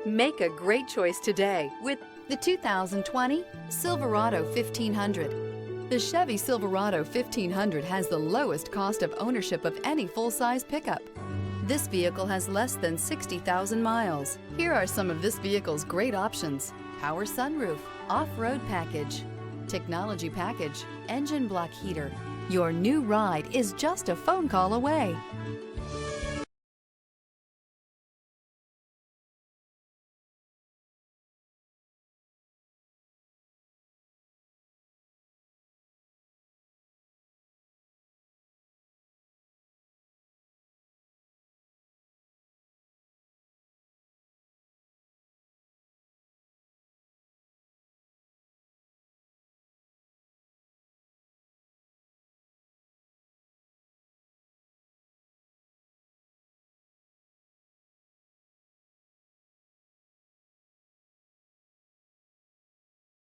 Make a great choice today with The 2020 Silverado 1500. The Chevy Silverado 1500 has the lowest cost of ownership of any full-size pickup. This vehicle has less than 60,000 miles. Here are some of this vehicle's great options: power sunroof, off-road package, technology package, engine block heater. Your new ride is just a phone call away.